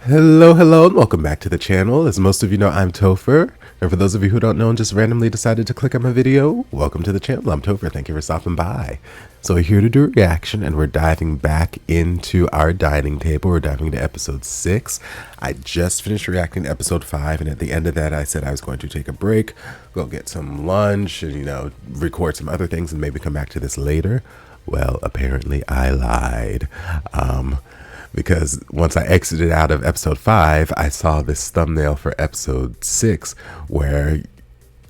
Hello, and welcome back to the channel. As most of you know, I'm Topher. And for those of you who don't know and just randomly decided to click on my video, welcome to the channel. I'm Topher. Thank you for stopping by. So we're here to do a reaction, and we're diving back into our dining table. We're diving into episode 6. I just finished reacting to episode 5, and at the end of that, I said I was going to take a break, go get some lunch, and, record some other things, and maybe come back to this later. Well, apparently I lied. Because once I exited out of episode 5, I saw this thumbnail for episode 6 where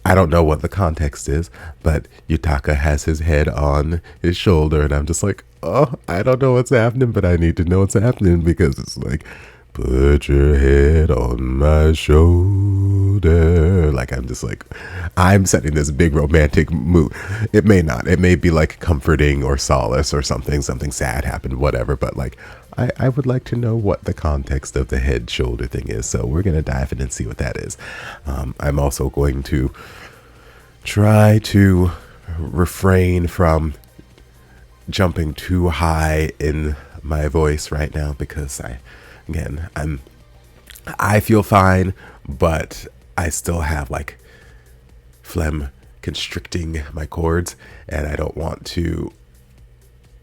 I don't know what the context is, but Yutaka has his head on his shoulder, and I'm just like, oh, I don't know what's happening, but I need to know what's happening because it's like, put your head on my shoulder. Like, I'm just like, I'm setting this big romantic mood. It may not. It may be like comforting or solace or something sad happened, whatever. But like, I would like to know what the context of the head shoulder thing is. So we're going to dive in and see what that is. I'm also going to try to refrain from jumping too high in my voice right now because I feel fine, but I still have like phlegm constricting my cords, and I don't want to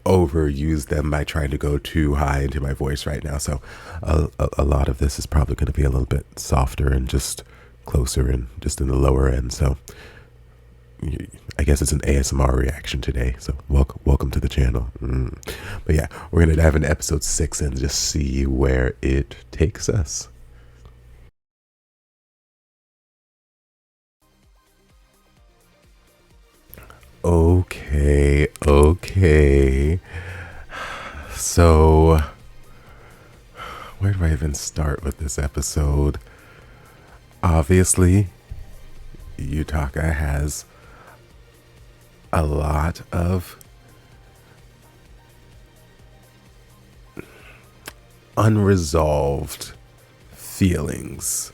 overuse them by trying to go too high into my voice right now. So a lot of this is probably going to be a little bit softer and just closer and just in the lower end. So I guess it's an ASMR reaction today. So welcome to the channel. But yeah, we're going to dive into episode 6 and just see where it takes us. Okay. So where do I even start with this episode? Obviously, Yutaka has a lot of unresolved feelings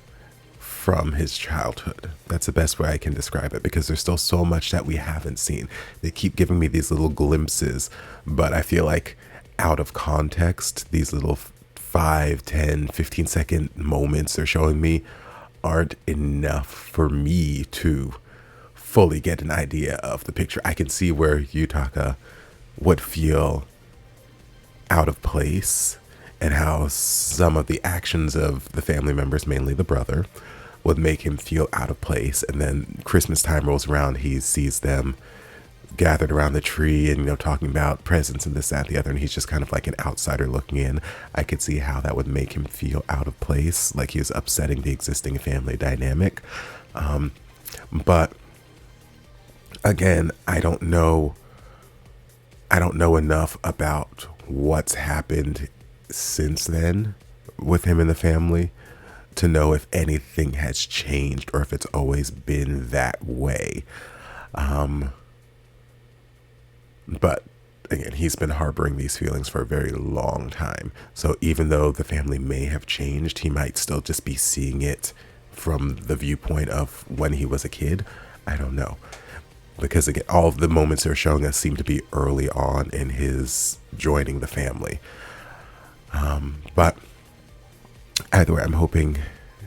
from his childhood. That's the best way I can describe it, because there's still so much that we haven't seen. They keep giving me these little glimpses, but I feel like out of context, these little 5, 10, 15-second moments they're showing me aren't enough for me to fully get an idea of the picture. I can see where Yutaka would feel out of place and how some of the actions of the family members, mainly the brother, would make him feel out of place. And then Christmas time rolls around, he sees them gathered around the tree and talking about presents and this, that, and the other, and he's just kind of like an outsider looking in. I could see how that would make him feel out of place, like he was upsetting the existing family dynamic. But again, I don't know enough about what's happened since then with him and the family to know if anything has changed or if it's always been that way. But again, he's been harboring these feelings for a very long time. So even though the family may have changed, he might still just be seeing it from the viewpoint of when he was a kid. I don't know. Because again, all of the moments they're showing us seem to be early on in his joining the family. But either way, I'm hoping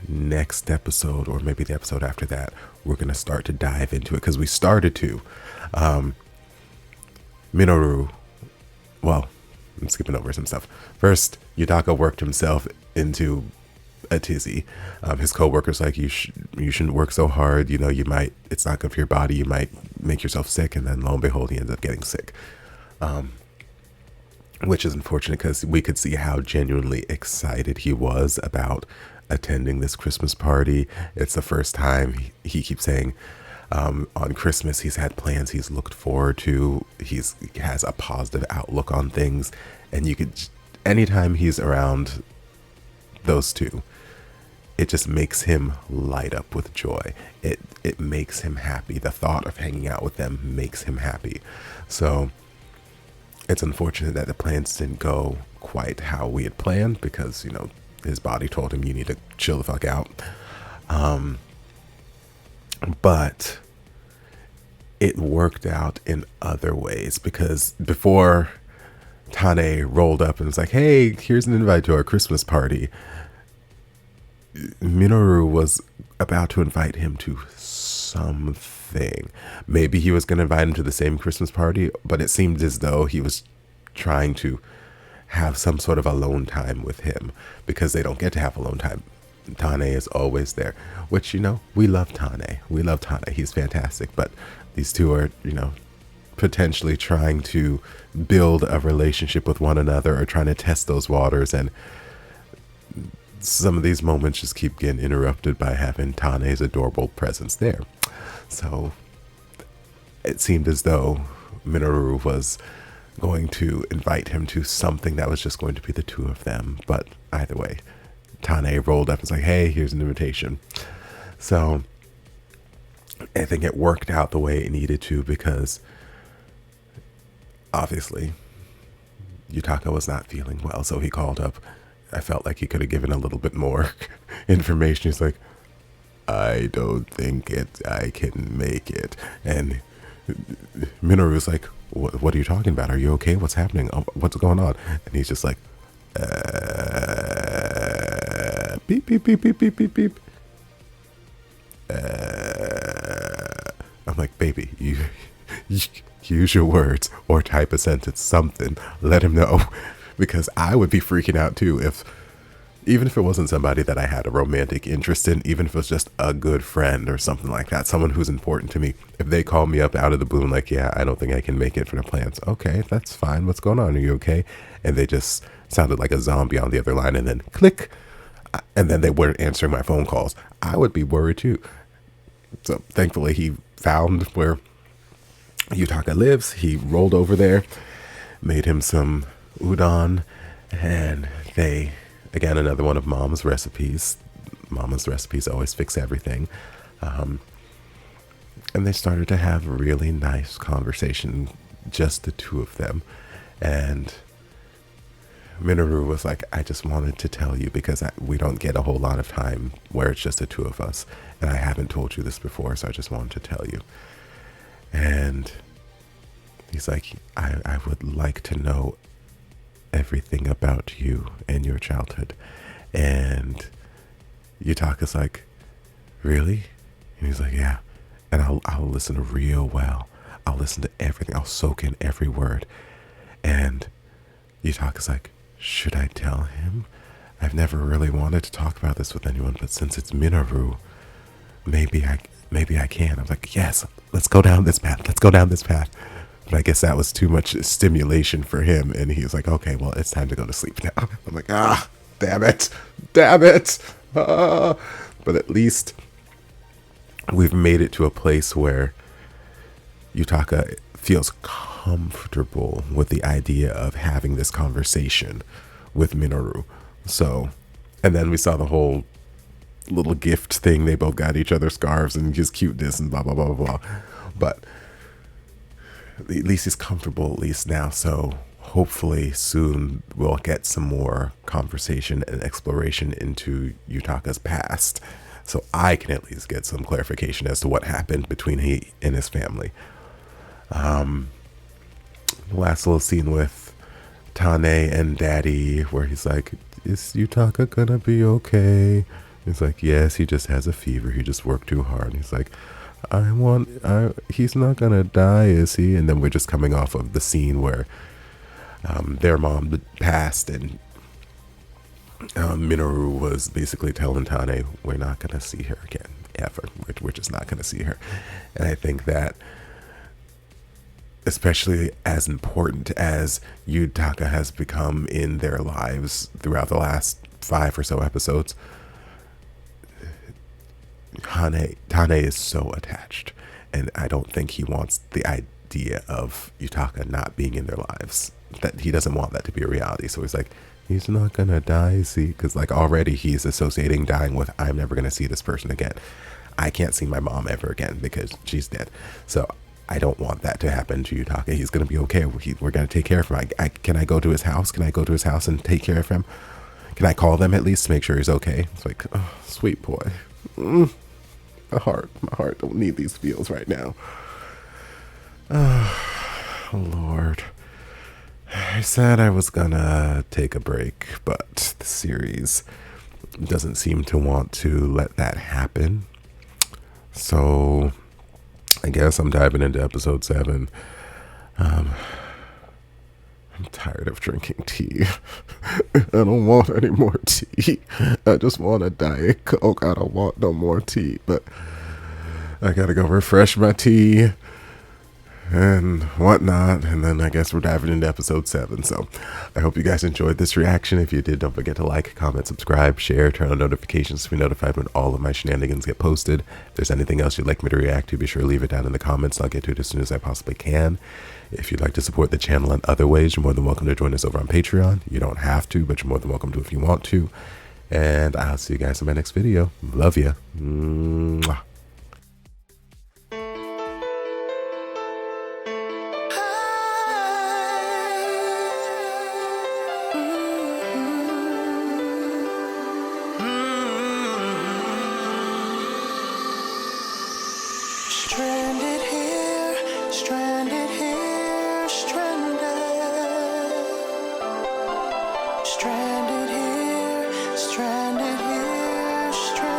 next episode, or maybe the episode after that, we're going to start to dive into it, because we started to. Minoru, well, I'm skipping over some stuff. First, Yutaka worked himself into a tizzy. His co-worker's like, you shouldn't work so hard, it's not good for your body, you might make yourself sick, and then lo and behold, he ends up getting sick. Which is unfortunate, because we could see how genuinely excited he was about attending this Christmas party. It's the first time he keeps saying on Christmas he's had plans he's looked forward to. He has a positive outlook on things, and you could, anytime he's around those two, it just makes him light up with joy. It makes him happy. The thought of hanging out with them makes him happy. So it's unfortunate that the plans didn't go quite how we had planned, because his body told him, you need to chill the fuck out. But it worked out in other ways, because before Tane rolled up and was like, hey, here's an invite to our Christmas party, Minoru was about to invite him to something. Maybe he was going to invite him to the same Christmas party, but it seemed as though he was trying to have some sort of alone time with him because they don't get to have alone time. Tane is always there, which, you know, we love Tane. We love Tane. He's fantastic. But these two are, you know, potentially trying to build a relationship with one another or trying to test those waters. And some of these moments just keep getting interrupted by having Tane's adorable presence there. So it seemed as though Minoru was going to invite him to something that was just going to be the two of them. But either way, Tane rolled up and was like, hey, here's an invitation. So I think it worked out the way it needed to because obviously Yutaka was not feeling well. So he called up. I felt like he could have given a little bit more information. He's like, I don't think I can make it. And Minoru's like, what are you talking about? Are you okay? What's happening? What's going on? And he's just like, beep, beep, beep, beep, beep, beep, beep. I'm like, baby, you use your words or type a sentence, something. Let him know. Because I would be freaking out too even if it wasn't somebody that I had a romantic interest in, even if it was just a good friend or something like that, someone who's important to me. If they call me up out of the blue like, yeah, I don't think I can make it for the plans. Okay, that's fine. What's going on? Are you okay? And they just sounded like a zombie on the other line and then click. And then they weren't answering my phone calls. I would be worried too. So thankfully he found where Yutaka lives. He rolled over there, made him some udon, and they, again, another one of Mom's recipes. Mama's recipes always fix everything. And they started to have a really nice conversation, just the two of them. And Minoru was like, I just wanted to tell you because we don't get a whole lot of time where it's just the two of us. And I haven't told you this before, so I just wanted to tell you. And he's like, I would like to know everything about you and your childhood. And Yutaka's like, really? And he's like, yeah. And I'll listen real well. I'll listen to everything. I'll soak in every word. And Yutaka's like, should I tell him? I've never really wanted to talk about this with anyone, but since it's Minoru, maybe I can. I was like, yes, let's go down this path. Let's go down this path. But I guess that was too much stimulation for him. And he was like, okay, well, it's time to go to sleep now. I'm like, damn it. But at least we've made it to a place where Yutaka feels comfortable with the idea of having this conversation with Minoru. So, and then we saw the whole little gift thing. They both got each other scarves and just cuteness and blah, blah, blah, blah, blah. But at least he's comfortable at least now. So hopefully soon we'll get some more conversation and exploration into Yutaka's past. So I can at least get some clarification as to what happened between he and his family. Last little scene with Tane and Daddy where he's like, is Yutaka gonna be okay? He's like, yes, he just has a fever. He just worked too hard. And he's like, he's not gonna die, is he? And then we're just coming off of the scene where their mom passed and Minoru was basically telling Tane, we're not gonna see her again, ever. We're just not gonna see her. And I think that, especially as important as Yutaka has become in their lives throughout the last 5 or so episodes, Tane is so attached, and I don't think he wants the idea of Yutaka not being in their lives. That he doesn't want that to be a reality. So he's like, he's not gonna die, is he? Because like already he's associating dying with, I'm never gonna see this person again. I can't see my mom ever again because she's dead. So I don't want that to happen to Yutaka. He's gonna be okay. We're gonna take care of him. Can I go to his house? Can I go to his house and take care of him? Can I call them at least to make sure he's okay? It's like, oh, sweet boy. My heart don't need these feels right now. Oh, Lord. I said I was gonna take a break, but the series doesn't seem to want to let that happen. So I guess I'm diving into episode 7. I'm tired of drinking tea. I don't want any more tea. I just want a Diet Coke. I don't want no more tea. But I gotta go refresh my tea and whatnot. And then I guess we're diving into episode 7. So I hope you guys enjoyed this reaction. If you did, don't forget to like, comment, subscribe, share, turn on notifications to be notified when all of my shenanigans get posted. If there's anything else you'd like me to react to, be sure to leave it down in the comments. I'll get to it as soon as I possibly can. If you'd like to support the channel in other ways, you're more than welcome to join us over on Patreon. You don't have to, but you're more than welcome to if you want to. And I'll see you guys in my next video. Love ya. Mwah. Stranded here, stranded here, stranded. Stranded here, stranded here, stranded.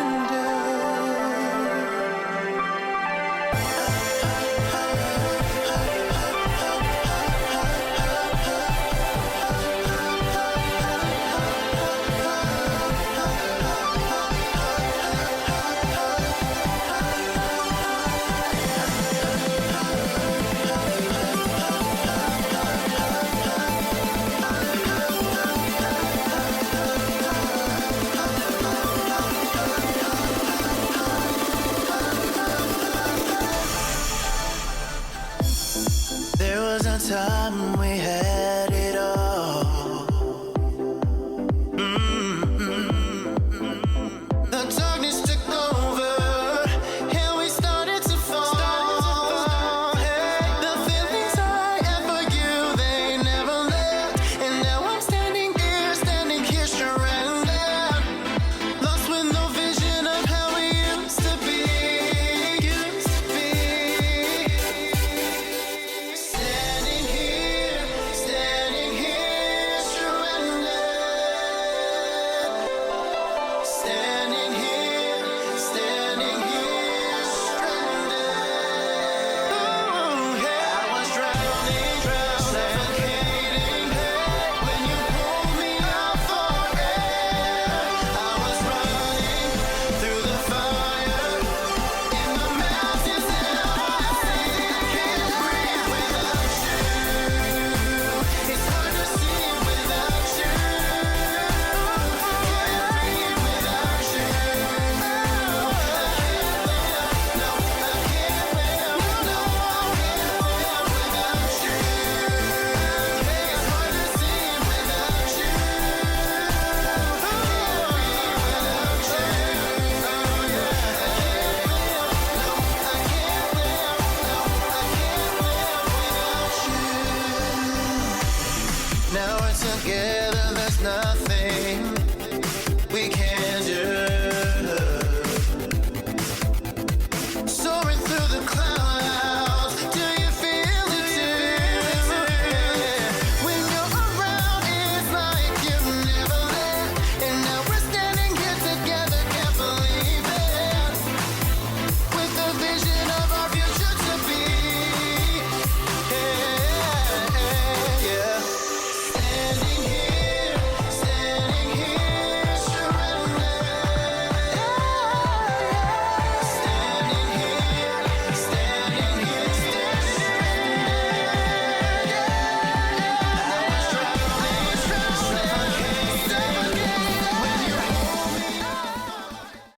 There was a time we had it all. The darkness took over, and we started to fall. Hey, the feelings I had for you, they never left. And now I'm standing here stranded, lost with no vision of how we used to be. Standing here, stranded. Standing here, stranded. Ooh, yeah. I was drowning, suffocating. When you pulled me out for air, I was running through the fire in the mountains and I can't breathe without you. It's hard to see without you. Can't breathe without you. No, I can't live. No, I can't live without you. It's hard to see without you. Can't breathe without you. Now we're together, there's nothing